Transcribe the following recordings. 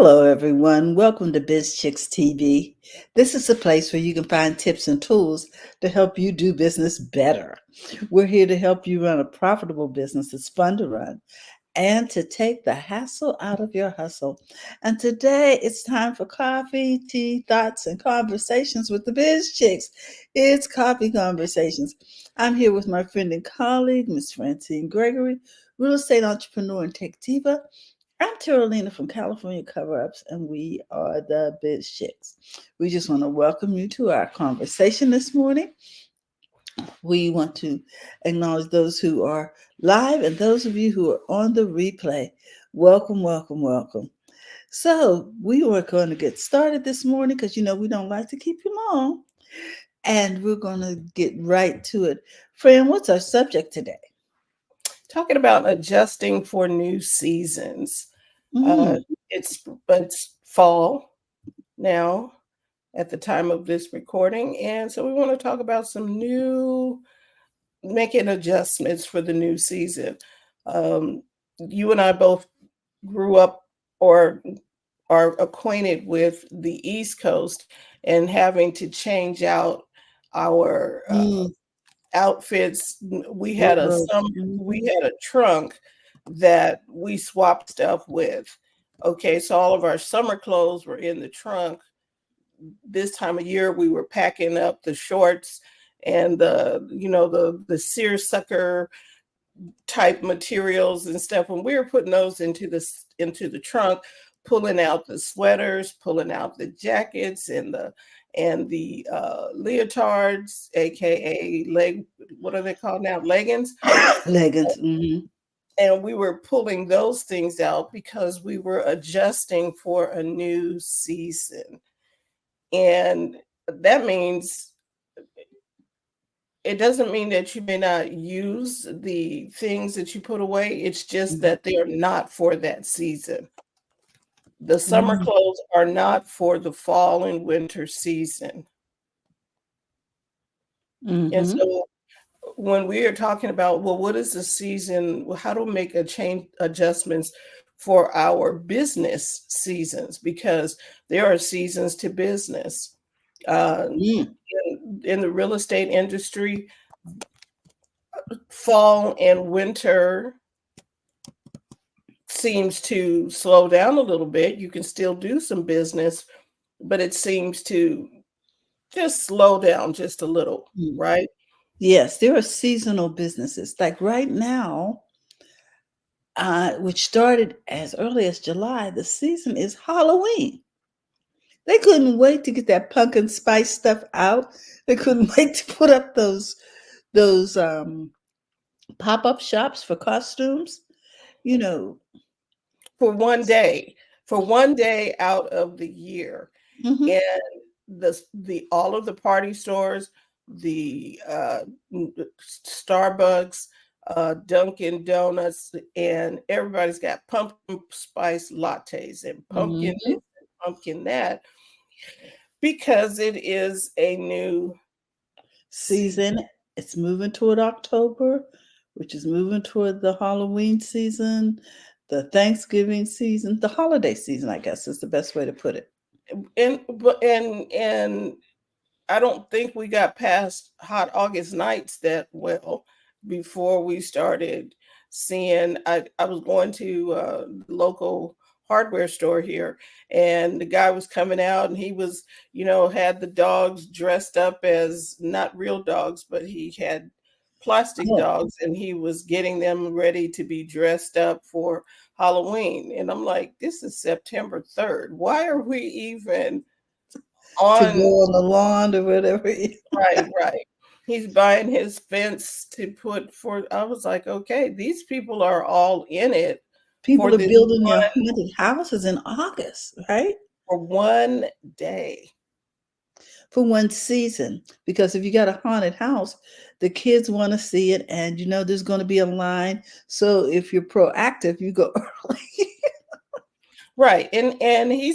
Hello, everyone. Welcome to BizChicks TV. This is a place where you can find tips and tools to help you do business better. We're here to help you run a profitable business that's fun to run and to take the hassle out of your hustle. And today it's time for coffee, tea, thoughts, and conversations with the BizChicks. It's Coffee Conversations. I'm here with my friend and colleague, Miss Francine Gregory, real estate entrepreneur and tech diva. I'm Carolina from California Cover Ups, and we are the BizChicks. We just want to welcome you to our conversation this morning. We want to acknowledge those who are live and those of you who are on the replay. Welcome, welcome, welcome. So, we were going to get started this morning because we don't like to keep you long, and we're going to get right to it. Fran, what's our subject today? Talking about adjusting for new seasons. Mm. It's fall now at the time of this recording, and so we want to talk about some making adjustments for the new season. You and I both grew up or are acquainted with the East Coast and having to change out our Mm. outfits. Mm-hmm. We had a trunk that we swapped stuff with. Okay, so all of our summer clothes were in the trunk. This time of year we were packing up the shorts and the seersucker type materials and stuff, and we were putting those into the trunk, pulling out the sweaters, pulling out the jackets and the leotards, aka what are they called now, leggings. Leggings. Mm-hmm. And we were pulling those things out because we were adjusting for a new season. And that means it doesn't mean that you may not use the things that you put away. It's just that they are not for that season. The summer Mm-hmm. clothes are not for the fall and winter season. And Mm-hmm. so when we are talking about, well, what is the season? How to make adjustments for our business seasons? Because there are seasons to business. Uh, Mm. in the real estate industry, fall and winter seems to slow down a little bit. You can still do some business, but it seems to just slow down just a little, Mm. right? Yes, there are seasonal businesses. Like right now, which started as early as July, the season is Halloween. They couldn't wait to get that pumpkin spice stuff out. They couldn't wait to put up those pop-up shops for costumes. You know. For one day out of the year. Mm-hmm. And the all of the party stores, the Starbucks, Dunkin' Donuts, and everybody's got pumpkin spice lattes and pumpkin this Mm-hmm. and pumpkin that because it is a new Season. season. It's moving toward October, which is moving toward the Halloween season, the Thanksgiving season, the holiday season, I guess is the best way to put it. And I don't think we got past hot August nights that well before we started seeing. I was going to the local hardware store here, and the guy was coming out, and he was, had the dogs dressed up as not real dogs, but he had plastic Oh, dogs, and he was getting them ready to be dressed up for Halloween. And I'm like, this is September 3rd. Why are we even to go on? on the lawn or whatever. Right, right. He's buying his fence to put for. I was like, okay, these people are all in it for People are this building their haunted houses in August, right? for one day. For one season. Because if you got a haunted house, the kids want to see it, and there's going to be a line. So if you're proactive, you go early. Right. And he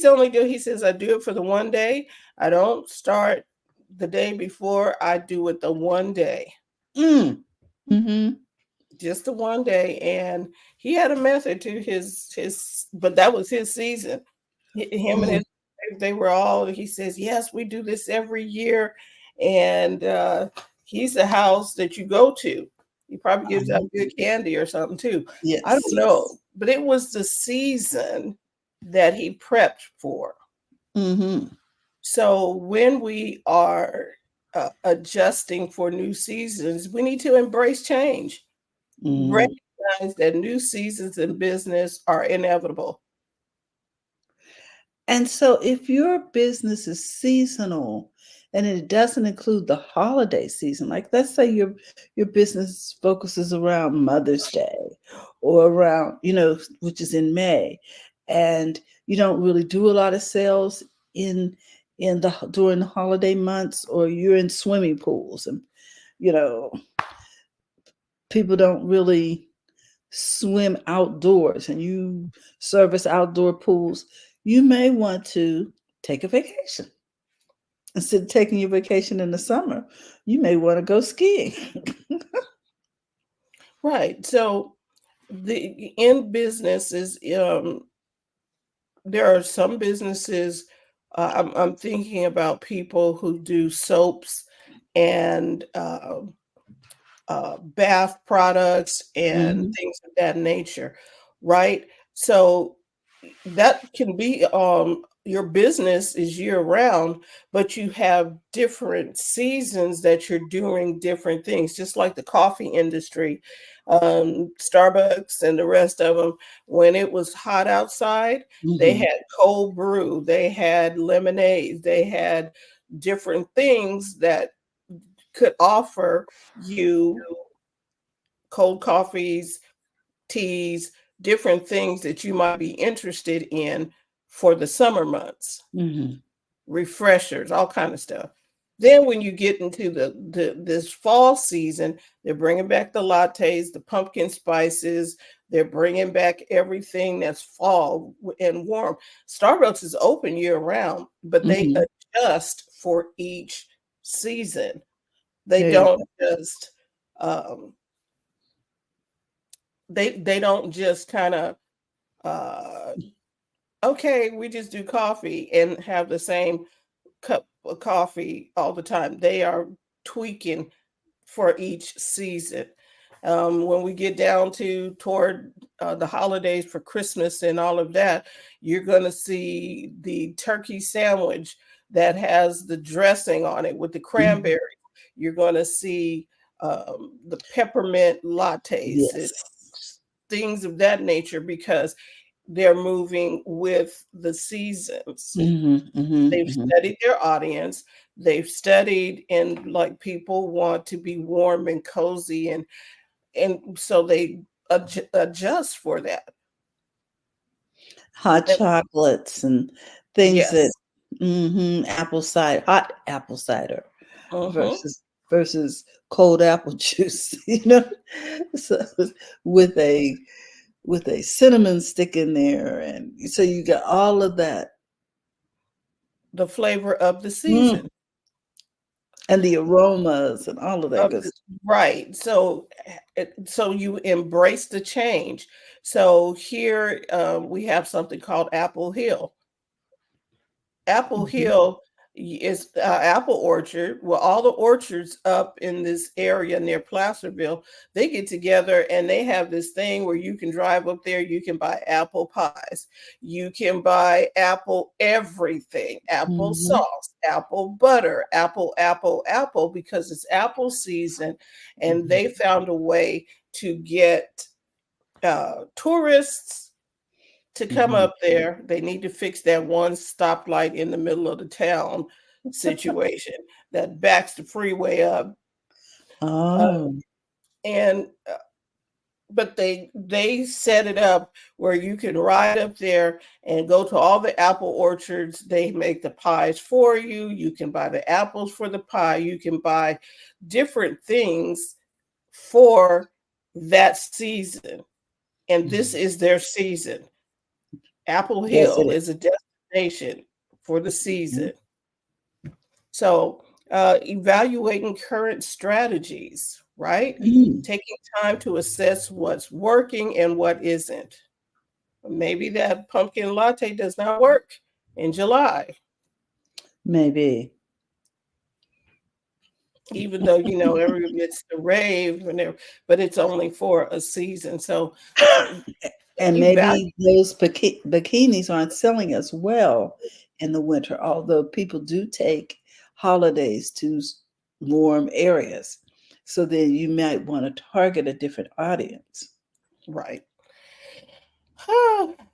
says I do it for the one day. I don't start the day before. I do it the one day. Mm. Mm-hmm. Just the one day. And he had a method to his but that was his season. Him and Mm, his wife, they were all, he says, yes, we do this every year. And he's the house that you go to. He probably gives out good candy or something too. I don't yes. know. But it was the season that he prepped for. Mm-hmm. So when we are adjusting for new seasons, we need to embrace change. Mm-hmm. Recognize that new seasons in business are inevitable. And so, if your business is seasonal and it doesn't include the holiday season, like let's say your business focuses around Mother's Day or around, which is in May, and you don't really do a lot of sales in the during the holiday months, or you're in swimming pools and you know people don't really swim outdoors and you service outdoor pools, you may want to take a vacation. Instead of taking your vacation in the summer, you may want to go skiing. Right. So the in businesses, there are some businesses. I'm thinking about people who do soaps and bath products and Hmm. things of that nature, right? So that can be your business is year round, but you have different seasons that you're doing different things, just like the coffee industry. Starbucks and the rest of them, when it was hot outside, they Hmm. had cold brew, they had lemonade, they had different things that could offer you cold coffees, teas, different things that you might be interested in for the summer months, Hmm. refreshers, all kind of stuff. Then when you get into this fall season, they're bringing back the lattes, the pumpkin spices. They're bringing back everything that's fall and warm. Starbucks is open year round, but they Hmm. adjust for each season. They There you don't go. just um, they don't just kind of uh, okay, we just do coffee and have the same cup of coffee all the time. They are tweaking for each season. When we get down to toward the holidays for Christmas and all of that, you're going to see the turkey sandwich that has the dressing on it with the Mhm. cranberry. You're going to see the peppermint lattes and Yes. things of that nature because they're moving with the seasons. Hmm. Hmm. They've Hmm. studied their audience. They've studied and like people want to be warm and cozy and so they adjust for that. Hot And chocolates and things that, yes. apple cider, hot apple cider Hmm. versus cold apple juice, so with a cinnamon stick in there, and so you got all of that. The flavor of the Mm, season. and the aromas and all of that Of good the, stuff. right. So so you embrace the change. So here we have something called Apple Hill. Apple Mhm, Hill is apple orchard. Well, all the orchards up in this area near Placerville, they get together and they have this thing where you can drive up there. You can buy apple pies. You can buy apple everything, apple mhm, sauce, apple butter, apple, because it's apple season. And mhm, they found a way to get tourists to come mhm. up there. They need to fix that one stoplight in the middle of the town situation that backs the freeway up. Uh, Oh. and but they set it up where you can ride up there and go to all the apple orchards. They make the pies for you. You can buy the apples for the pie. You can buy different things for that season. And this Mhm. is their season. Apple Yes, it Hill is. is a destination for the Mhm. season. So, evaluating current strategies, right? Mm. Taking time to assess what's working and what isn't. Maybe that pumpkin latte does not work. in July, Maybe. even though everyone gets the rave but it's only for a season. So And you value. maybe those bikinis aren't selling as well in the winter, although people do take holidays to warm areas. So then you might want to target a different audience. Right.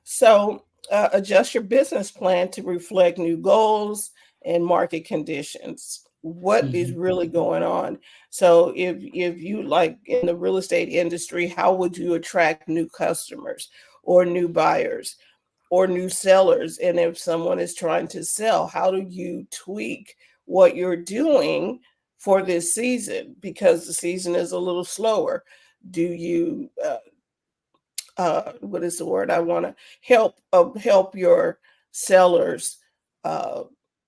So adjust your business plan to reflect new goals and market conditions. What is Mhm. really going on? So if you like in the real estate industry, how would you attract new customers or new buyers or new sellers? And if someone is trying to sell, how do you tweak what you're doing for this season, because the season is a little slower? Do you what is the word I want to help your sellers uh,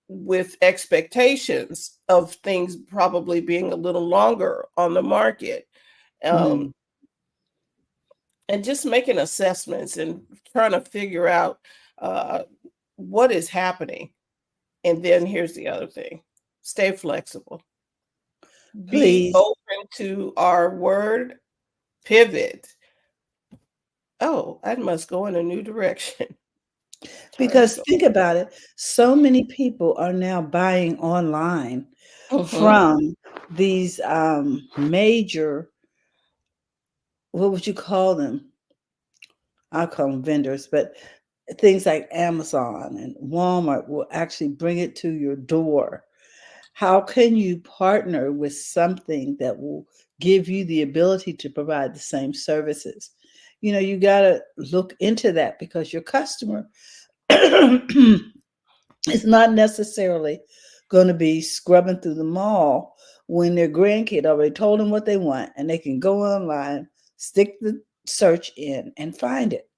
with expectations of things probably being a little longer on the market, um, Mm. and just making assessments and trying to figure out uh, what is happening. And then here's the other thing: stay flexible, be Please. open to our word pivot. Oh, I must go in a new direction. Time to Because go. think about it, so many people are now buying online Mhm. from these major, what would you call them? I call them vendors, but things like Amazon and Walmart will actually bring it to your door. How can you partner with something that will give you the ability to provide the same services? You got to look into that because your customer it's not necessarily going to be scrubbing through the mall when their grandkid already told them what they want and they can go online, stick the search in, and find it.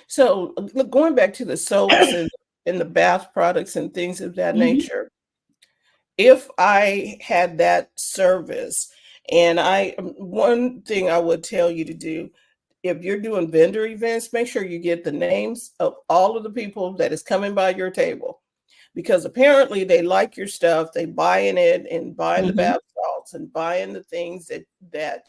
So, look, going back to the soaps and the bath products and things of that Mhm. nature, if I had that service, and one thing I would tell you to do, if you're doing vendor events, make sure you get the names of all of the people that is coming by your table, because apparently they like your stuff. They buying it and buying the Mhm. bath salts and buying the things that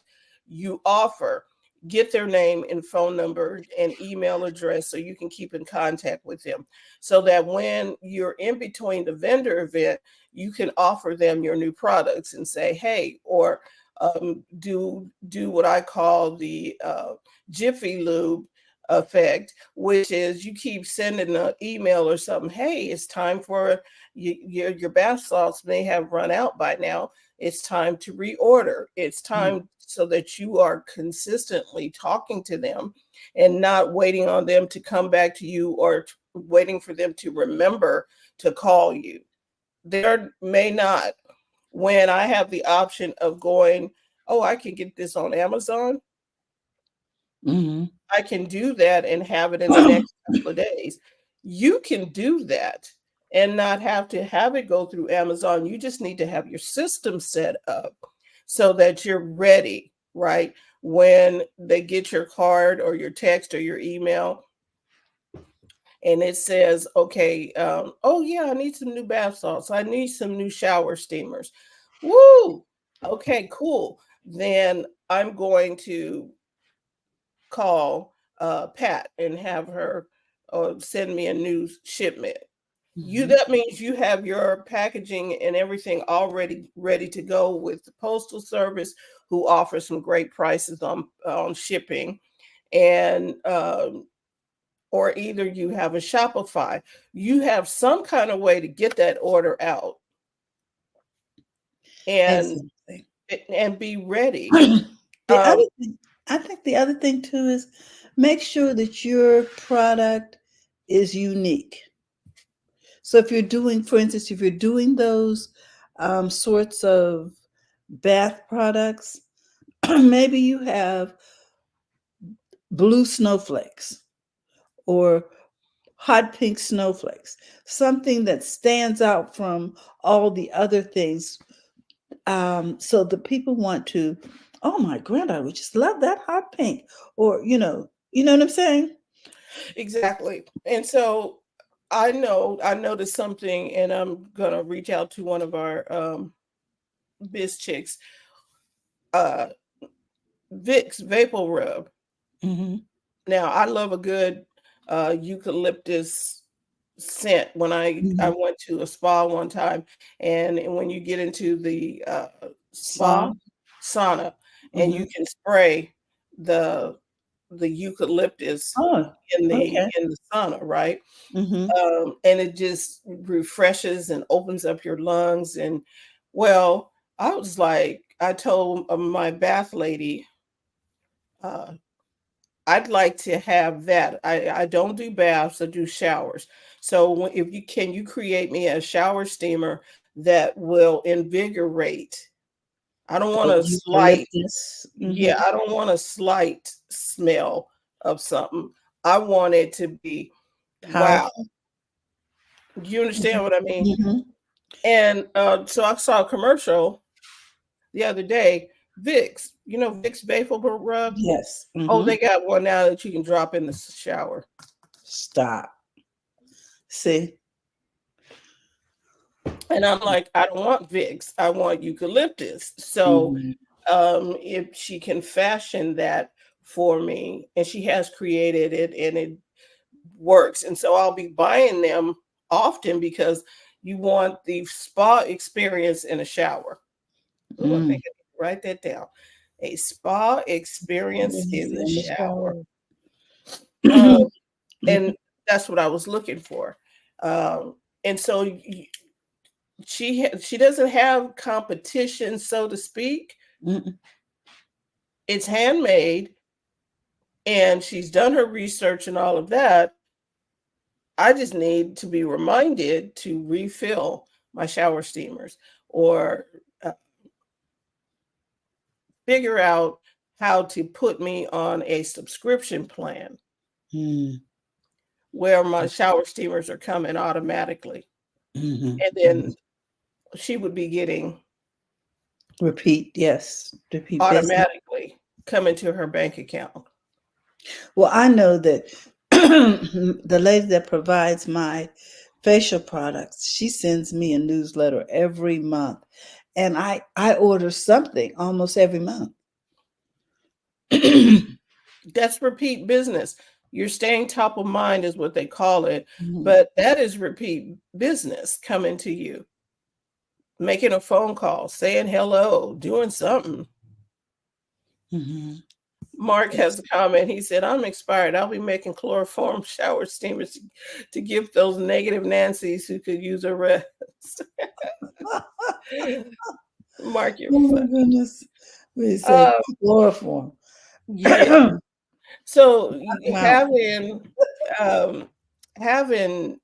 you offer. Get their name and phone number and email address so you can keep in contact with them, so that when you're in between the vendor event, you can offer them your new products and say, hey, or do what I call the Jiffy Lube effect, which is you keep sending an email or something. Hey, it's time for your bath salts may have run out by now. It's time to reorder. It's Mm. time, so that you are consistently talking to them and not waiting on them to come back to you, or waiting for them to remember to call you. There may not. When I have the option of going, oh, I can get this on Amazon, Mhm. I can do that and have it in the next couple of days. You can do that and not have to have it go through Amazon. You just need to have your system set up so that you're ready, right? When they get your card or your text or your email and it says, okay, oh yeah, I need some new bath salts. I need some new shower steamers. Woo! Okay, cool. Then I'm going to call Pat and have her send me a new shipment. Mhm. That means you have your packaging and everything already ready to go with the postal service, who offers some great prices on shipping, and or either you have a Shopify. You have some kind of way to get that order out and Exactly. be ready. The Um, other thing, I think the other thing too is make sure that your product is unique. So if you're doing, for instance, if you're doing those sorts of bath products, maybe you have blue snowflakes or hot pink snowflakes, something that stands out from all the other things. So the people want to, oh my granddaughter, we just love that hot pink, or you know what I'm saying? exactly. And so I noticed something, and I'm gonna reach out to one of our biz chicks. Uh, Vicks Vapor Rub. Mm-hmm. Now, I love a good eucalyptus scent. When I Mm-hmm. went to a spa one time, and when you get into the spa Some. sauna, and Mm-hmm. you can spray the eucalyptus Oh, okay. in the sauna, right? Mm-hmm. And it just refreshes and opens up your lungs. And well, I was like, I told my bath lady, uh, I'd like to have that. I don't do baths, I do showers. So if you can, you create me a shower steamer that will invigorate. I don't want The a slight, eucalyptus. Mm-hmm. yeah, I don't want a slight smell of something. I want it to be, wow. Powerful. Do you understand what I mean? Mm-hmm. And so I saw a commercial the other day. Vicks, you know, Vicks Vapor Rub. Yes. Oh, Mm-hmm. they got one now that you can drop in the shower. Stop. See. And I'm like, I don't want Vicks. I want eucalyptus. So Mm-hmm. if she can fashion that for me, and she has created it and it works. And so I'll be buying them often because you want the spa experience in a shower. Oh, I Mm. think I need to write that down. A spa experience Yes, in the in the shower. shower. Um, Mm-hmm. and that's what I was looking for. And so she doesn't have competition, so to speak. Mm-hmm. It's handmade, and she's done her research and all of that. I just need to be reminded to refill my shower steamers, or uh, figure out how to put me on a subscription plan where my shower steamers are coming automatically. And Mm-hmm. then she would be getting Repeat, yes. Repeat business. automatically come into her bank account. Well, I know that the lady that provides my facial products, she sends me a newsletter every month. And I order something almost every month. That's repeat business. You're staying top of mind, is what they call it. Mhm. But that is repeat business coming to you, making a phone call, saying hello, doing something. Mhm. Mark has Yes. a comment. He said, I'm expired. I'll be making chloroform shower steamers to give those negative Nancys who could use a rest. Mark, you're Oh funny. my goodness. We say Uh, chloroform. yeah. So Wow. um, having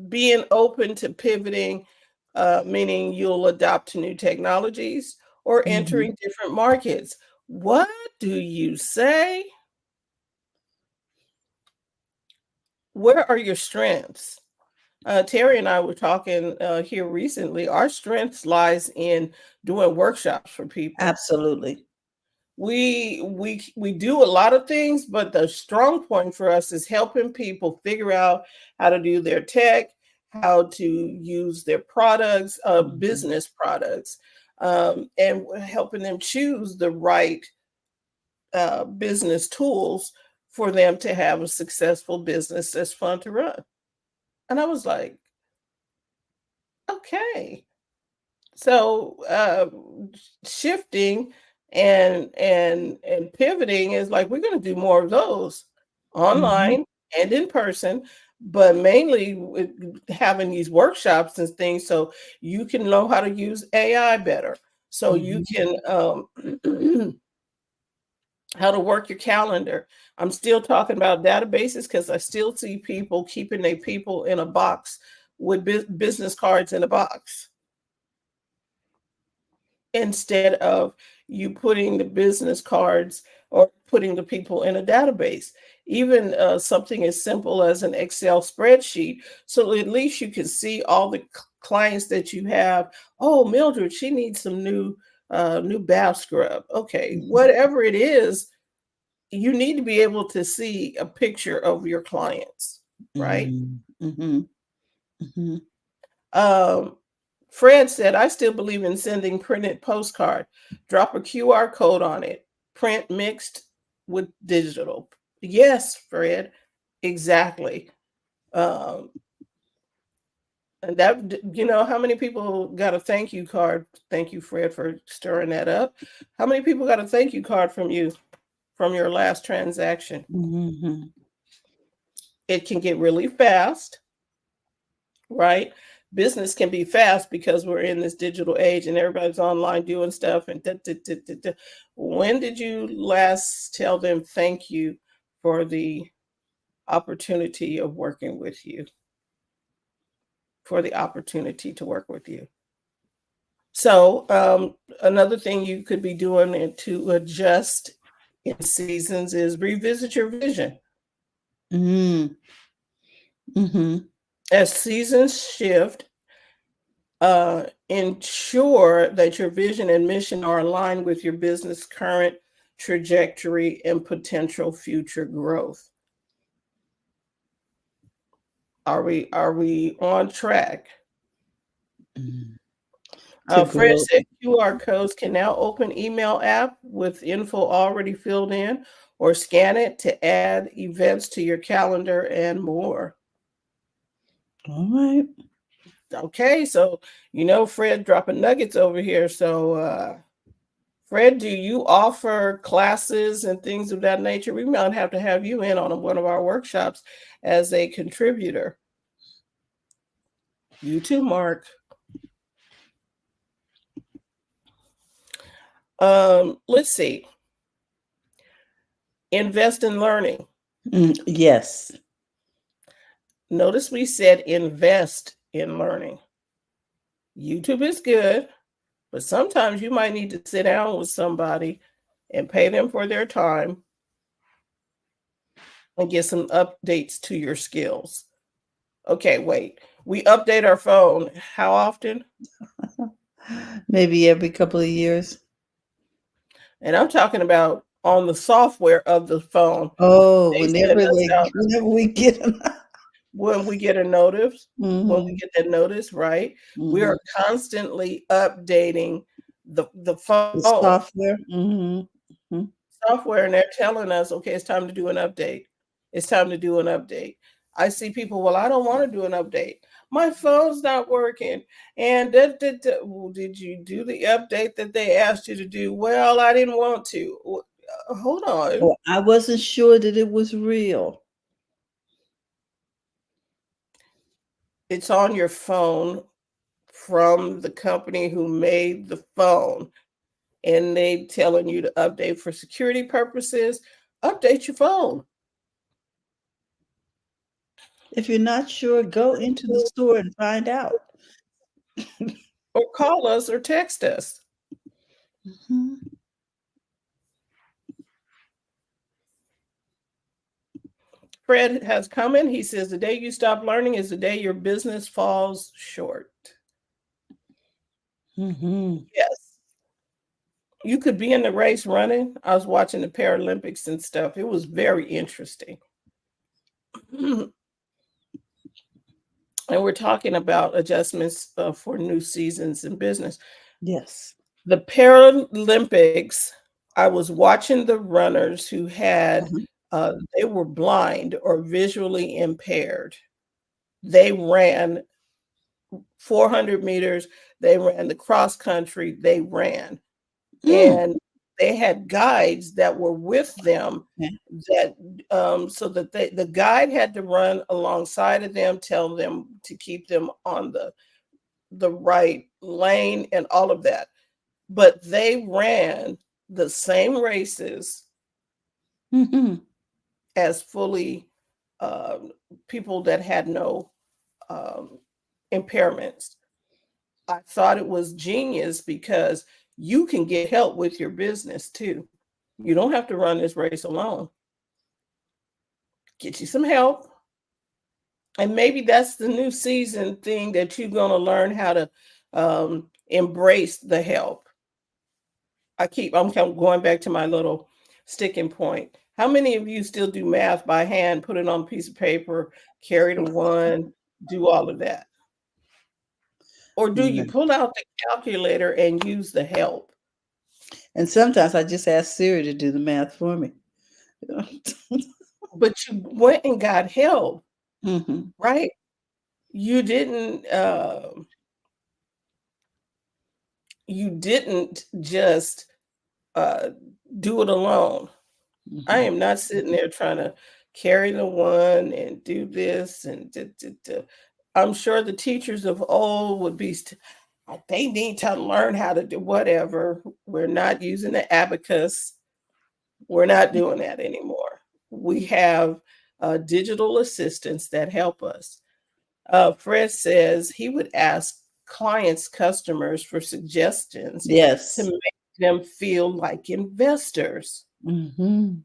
being open to pivoting, meaning you'll adopt to new technologies or Mhm. entering different markets. What do you say? Where are your strengths? Terry and I were talking here recently. Our strengths lies in doing workshops for people. Absolutely. We do a lot of things, but the strong point for us is helping people figure out how to do their tech, how to use their products, Mhm. business products, and helping them choose the right business tools for them to have a successful business that's fun to run. And I was like, okay. So shifting and pivoting is like, we're going to do more of those Mhm. online and in person, but mainly with having these workshops and things so you can know how to use AI better, so you Mhm. can how to work your calendar. I'm still talking about databases because I still see people keeping their people in a box with business cards in a box, instead of you putting the business cards or putting the people in a database. Even something as simple as an Excel spreadsheet, so at least you can see all the clients that you have. Oh, Mildred, she needs some new bath scrub. Okay, Mhm. whatever it is, you need to be able to see a picture of your clients, right? Mm-hmm. Mm-hmm. Um, Fred said, I still believe in sending printed postcard. Drop a QR code on it. Print mixed with digital. Yes, Fred, exactly. Um, and that, how many people got a thank you card? Thank you, Fred, for stirring that up. How many people got a thank you card from you from your last transaction? Mm-hmm. It can get really fast, right? Business can be fast because we're in this digital age and everybody's online doing stuff. And when did you last tell them thank you for the opportunity of working with you? For the opportunity to work with you. So another thing you could be doing to adjust in seasons is revisit your vision. Mm-hmm. Mm-hmm. As seasons shift, ensure that your vision and mission are aligned with your business current trajectory and potential future growth. Are we on track? To Fred grow. said QR codes can now open email app with info already filled in, or scan it to add events to your calendar and more. All right. Okay, so Fred dropping nuggets over here. So Fred, do you offer classes and things of that nature? We might have to have you in on one of our workshops as a contributor. You too, Mark. Let's see. Invest in learning. Yes. Notice we said invest in learning. YouTube is good, but sometimes you might need to sit down with somebody and pay them for their time and get some updates to your skills. Okay, wait. We update our phone how often? Maybe every couple of years. And I'm talking about on the software of the phone. Oh, They send us out whenever we get them. when we get a notice, when we Mm-hmm. get that notice, right? We Mm-hmm. are constantly updating the The phone software. Mm-hmm. software, and they're telling us, okay, it's time to do an update. It's time to do an update. I see people, well, I don't want to do an update. My phone's not working. And well, did you do the update that they asked you to do? Well, I didn't want to. Hold on. Oh, I wasn't sure that it was real. It's on your phone from the company who made the phone, and they telling you to update for security purposes. Update your phone. If you're not sure, go into the store and find out. Or call us or text us. Mm-hmm. Fred has come in. He says the day you stop learning is the day your business falls short. Mm-hmm. Yes. You could be in the race running. I was watching the Paralympics and stuff. It was very interesting. And we're talking about adjustments for new seasons in business. Yes. The Paralympics, I was watching the runners who had, Uh-huh. they were blind or visually impaired. They ran 400 meters, they ran the cross country, they ran. Mm. And they had guides that were with them Yeah. that so that the guide had to run alongside of them, tell them to keep them on the right lane and all of that. But they ran the same races Mm-hmm. as fully um, people that had no um, impairments. I thought it was genius because you can get help with your business too. You don't have to run this race alone. Get you some help. And maybe that's the new season thing that you're going to learn how to embrace the help. I'm going back to my little sticking point. How many of you still do math by hand, put it on a piece of paper, carry the one, do all of that? Or do you No. pull out the calculator and use the help? And sometimes I just ask Siri to do the math for me. But you went and got help, Hmm. right? You didn't you didn't just uh, do it alone. I Hmm. am not sitting there trying to carry the one and do this and I'm sure the teachers of old would be they need to learn how to do whatever. We're not using the abacus. We're not doing that anymore. We have digital assistants that help us. Fred says he would ask clients, customers for suggestions to Yes. make them feel like investors. Hmm.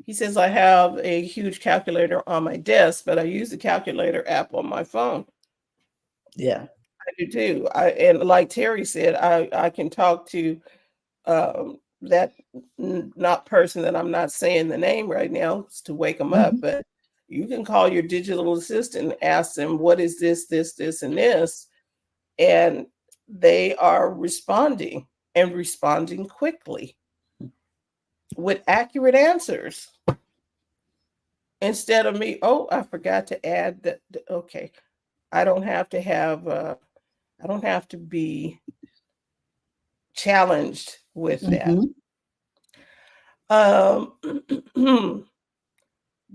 He says, I have a huge calculator on my desk, but I use the calculator app on my phone. Yeah. I do too. And like Terry said, I can talk to that not person that I'm not saying the name right now to wake them up, Hmm. but you can call your digital assistant and ask them, what is this, and this? And they are responding and responding quickly with accurate answers instead of me, oh, I forgot to add that. Okay, I don't have to have, I don't have to be challenged with that. Hmm. Um,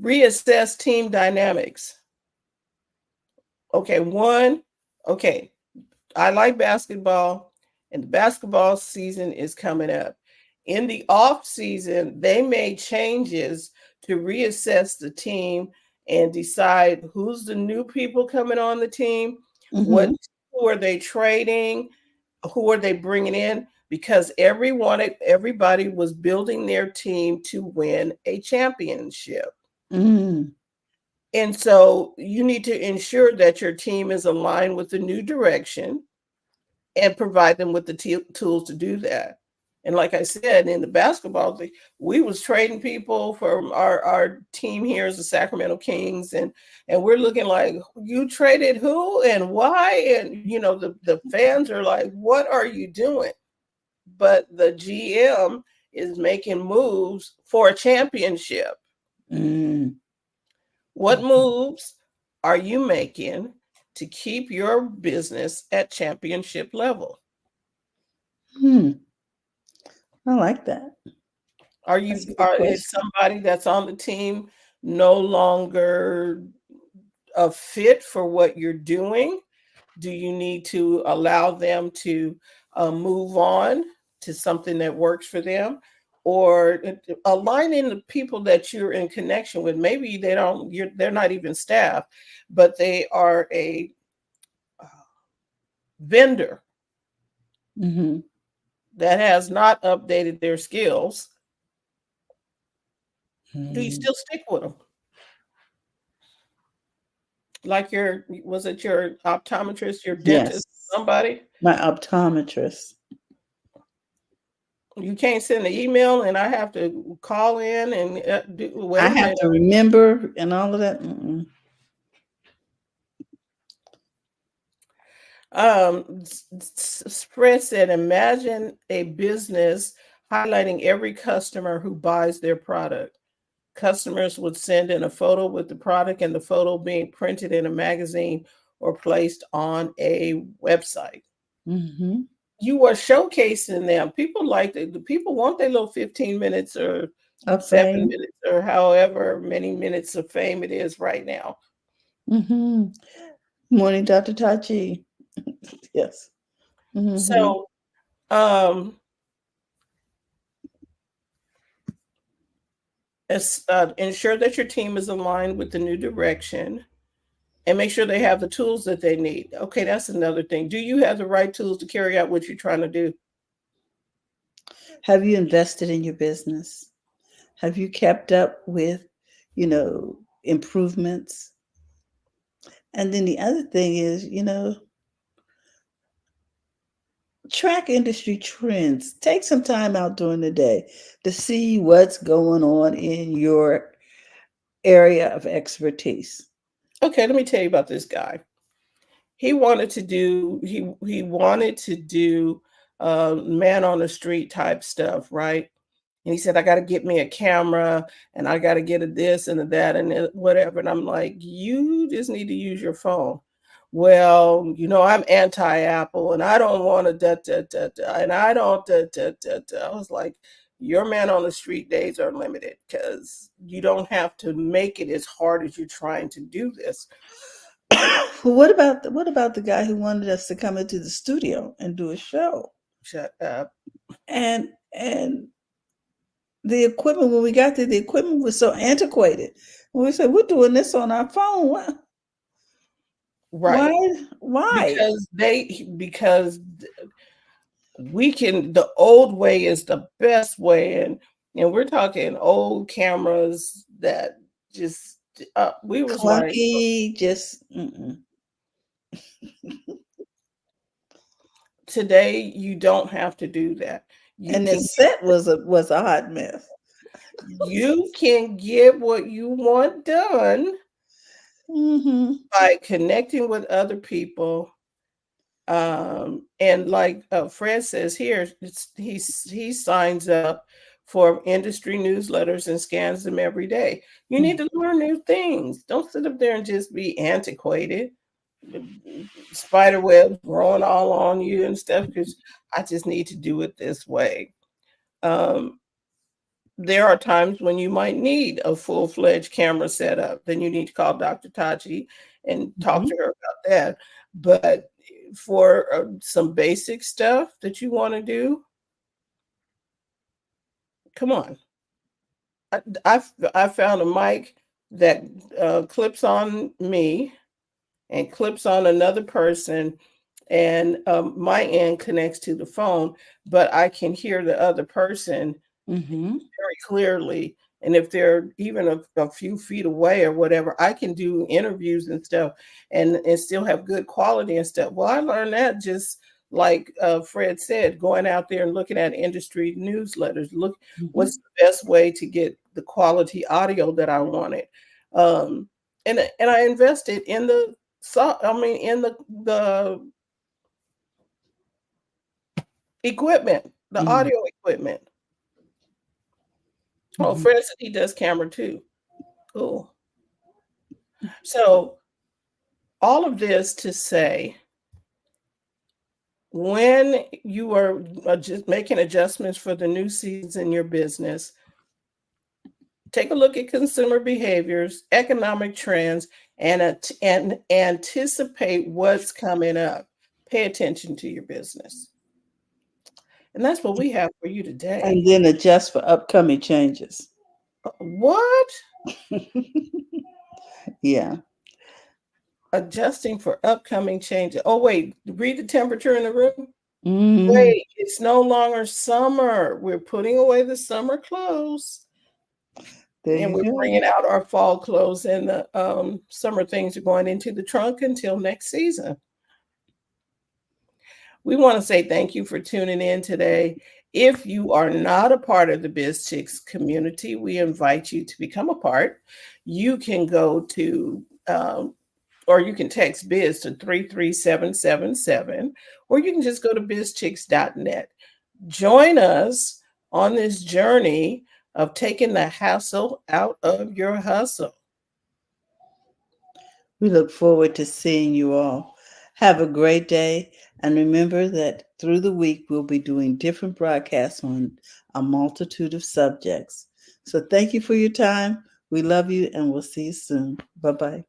reassess team dynamics. Okay, one, okay, I like basketball, and the basketball season is coming up. In the off season, they made changes to reassess the team and decide who's the new people coming on the team, what Hmm. who are they trading, who are they bringing in, because everybody was building their team to win a championship. Mm. And so you need to ensure that your team is aligned with the new direction and provide them with the tools to do that. And like I said, in the basketball thing, we was trading people from our team here as the Sacramento Kings, and we're looking like, you traded who and why? And the fans are like, what are you doing? But the GM is making moves for a championship. Mm. What moves are you making to keep your business at championship level? Hmm. I like that. Are That's a you good is question. somebody that's on the team no longer a fit for what you're doing? Do you need to allow them to move on to something that works for them? Or aligning the people that you're in connection with. Maybe they're not even staff, but they are a uh, vendor Hmm. that has not updated their skills. Do you Mm. still stick with them? Like was it your optometrist, your dentist, Yes. somebody? My optometrist. You can't send an email and I have to call in and I wait a have minute. to remember and all of that. Mm-mm. Fred said, imagine a business highlighting every customer who buys their product. Customers would send in a photo with the product and the photo being printed in a magazine or placed on a website. Hmm. You are showcasing them. People the people want their little 15 minutes or Of 7 fame. minutes or however many minutes of fame it is right now. Hmm. Morning, Dr. Tachi. Yes. Hmm. So um ensure that your team is aligned with the new direction and make sure they have the tools that they need. Okay, that's another thing. Do you have the right tools to carry out what you're trying to do? Have you invested in your business? Have you kept up with, improvements? And then the other thing is, Track industry trends. Take some time out during the day to see what's going on in your area of expertise. Okay, let me tell you about this guy. He wanted to do man on the street type stuff, right? And he said, I got to get me a camera and I got to get a this and a that and whatever. And I'm like, you just need to use your phone. Well, I'm anti-Apple and I don't want to and I don't I was like, your man on the street days are limited because you don't have to make it as hard as you're trying to do this. What about the guy who wanted us to come into the studio and do a show? Shut up. And the equipment, when we got there, the equipment was so antiquated. When we said we're doing this on our phone, Right. why? Because the old way is the best way, and we're talking old cameras that just we was like, Clunky, just mm-mm. today you don't have to do that. You And the can set was a hot mess. you can get what you want done Mm-hmm. by connecting with other people. And like Fred says here, he signs up for industry newsletters and scans them every day. You need to learn new things. Don't sit up there and just be antiquated. Spider webs growing all on you and stuff because I just need to do it this way. Um, there are times when you might need a full-fledged camera setup. Then you need to call Dr. Tachi and talk Mm-hmm. to her about that. But for some basic stuff that you want to do, come on. I found a mic that clips on me and clips on another person, and my end connects to the phone, but I can hear the other person Mm-hmm. very clearly. And if they're even a few feet away or whatever, I can do interviews and stuff and still have good quality and stuff. Well, I learned that just like Fred said, going out there and looking at industry newsletters, look Mm-hmm. what's the best way to get the quality audio that I wanted. Um, and I invested in the equipment, the Mm-hmm. audio equipment. Oh, Mm-hmm. Fred said he does camera too. Cool. So all of this to say, when you are just making adjustments for the new seasons in your business, take a look at consumer behaviors, economic trends, and anticipate what's coming up. Pay attention to your business. And that's what we have for you today. And then adjust for upcoming changes. What? Yeah. Adjusting for upcoming changes. Oh, wait, read the temperature in the room. Mm-hmm. Wait, it's no longer summer. We're putting away the summer clothes There and you we're go. bringing out our fall clothes, and the summer things are going into the trunk until next season. We want to say thank you for tuning in today. If you are not a part of the BizChicks community, we invite you to become a part. You can go to or you can text biz to 33777, or you can just go to bizchicks.net. Join us on this journey of taking the hassle out of your hustle. We look forward to seeing you all. Have a great day. And remember that through the week, we'll be doing different broadcasts on a multitude of subjects. So thank you for your time. We love you and we'll see you soon. Bye bye.